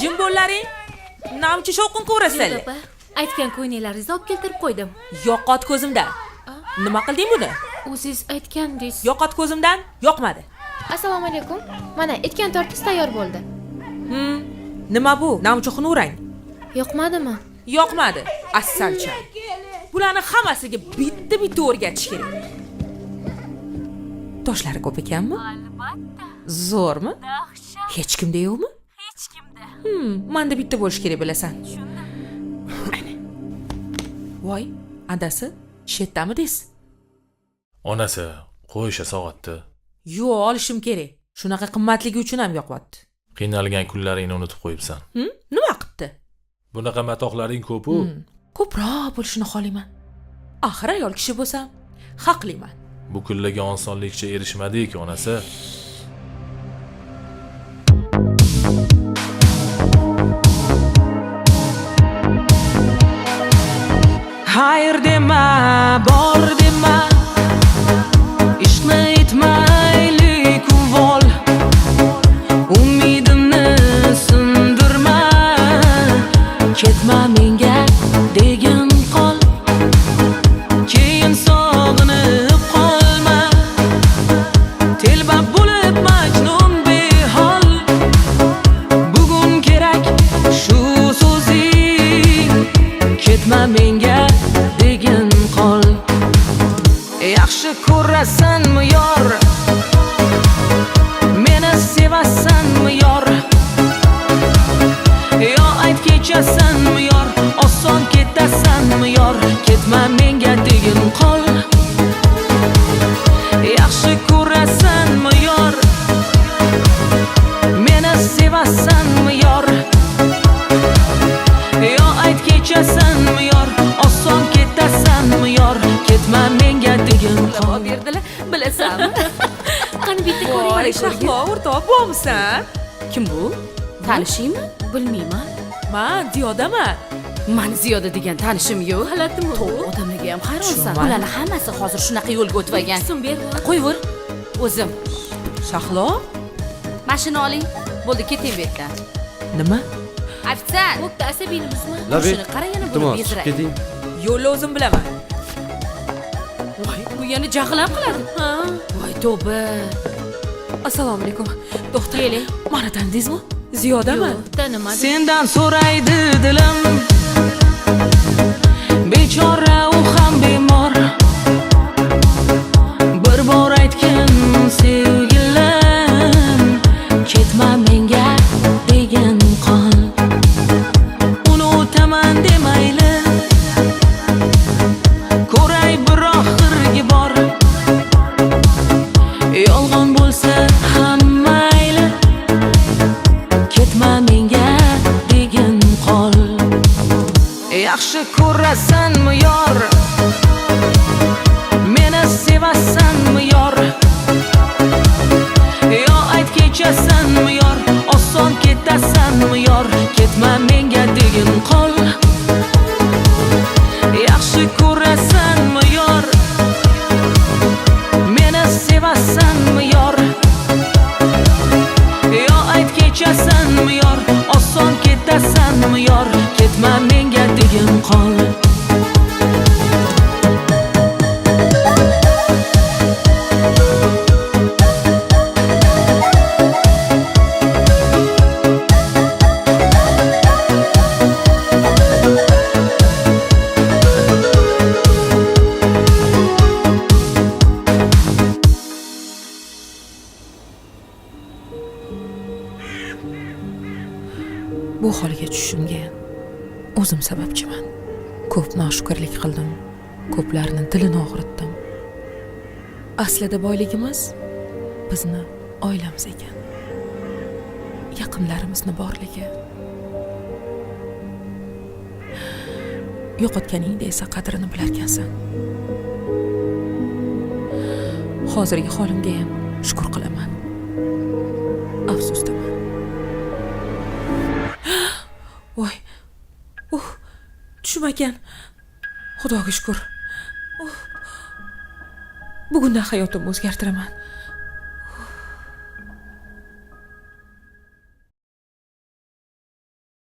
Jim bo'llaring. Namchi shovqin ko'rasizlar. Opa, aytgan ko'ynaklaringizni olib keltirib qo'ydim. Yo'qot ko'zimdan. Nima qilding buni? O'zingiz aytgandingiz. Yo'qot ko'zimdan, yoqmadi. Assalomu alaykum. Mana etgan tortingiz tayyor bo'ldi. Nima bu? Namchi xunurang. Yoqmadimi? Yoqmadi. Assalcha. Bularni hammasiga bitta o'rgatish kerak. Toshlari ko'p ekanmi? Albatta. Zo'rmi? Dahshat. Hech kimda yo'qmi? Hech kimda. Menda bitta bo'lish kerak bilasan. Tushundim. Voy, adasi, shetdami des? Onasi qo'yisha sog'atdi. Yo'q, olishim kerak. Shunaqa qimmatligi uchun ham yoqyapti. Qiynalgan kunlaringni unutib qo'yibsan. Nima qilibdi? Bunaqa matoqlaring ko'p-ku. Ko'proq bo'lishini xohlayman. Axir ayol kishi bo'lsam, haqliman. Bu kunlarga osonlikcha erishmadik, onasi. Hayır dema, bor dema. Ishqni etmaylik uvol. Umidimni sindirma. Ketma menga degin qol. Keyin sog'inib qolma. Telba bo'lib majnun behol. Bugun kerak shu so'zing. Ketma menga degin qol. Yaxshi ko'rasanmi yor? Meni sevasanmi yor? Yo ayt kechasanmi yor? Oson ketasanmi yor? Ketma menga degin qol. Yaxshi ko'rasanmi yor? Meni sevasanmi yor? Yo ayt kechasanmi yor? Oson ketasanmi yor? Ketma menga degin qol. Berdilar, bilasanmi? Qani bitta Voy, ko'ring. Shahlo, o'rtoq bo'lmisan? Kim bu? Tanishingmi? Bilmayman. Men Ziyodaman. Men Ziyoda degan tanishim yo'q. G'alatimi bu? Odamlarga ham hayronsan. Tushunmadim. Ularni hammasi hozir shunaqa yo'lga o'tvagan. So'm berib. Qo'yver. O'zim. Shahlo? Mashina oling. Bo'ldi, keting bu yerdan. Nima? Ofitsant. Bo'pti, asabiyni buzma. Labi, Shuni qara yana buni iltimos, bezray. keting. Yo'lni o'zim bilaman. Voy, bu yana jahlam qiladi. Ha. Voy, tavba. Assalomu alaykum. To'xta. Keling. Meni tanidingizmi? Ziyodaman. Yo'q, tanimadim. Sendan so'raydi dilim. Bechora u ham bemor. Bir bor aytgin sevgilim. Ketma menga degin qol. Unutaman demayli. Ko'ray bir oxirgi bor. Yolg'on bo'lsa ham mayli. Ketma menga degin qol. Yaxshi ko'rasanmi yor? Meni sevasanmi yor? Yo ayt kechasanmi yor? Oson ketasanmi yor? Ketma menga degin qol. Yaxshi ko'rasanmi yor? Meni sevasanmi yor? Yo ayt kechasanmi yor? Oson ketasanmi yor? Ketma menga degin qol. Bu holga tushishimga o'zim sababchiman. Ko'p noshukrlik qildim. Ko'plarning dilini og'ritdim. Aslida boyligimiz bizni oilamiz ekan. Yaqinlarimizni borligi. Yo'qotganingda esa qadrini bilarkansan. Hozirgi holimga ham shukr qilaman. Afsusdaman. Voy. Tushmagan. Xudoga shukr. Bugundan hayotimni o'zgartiraman.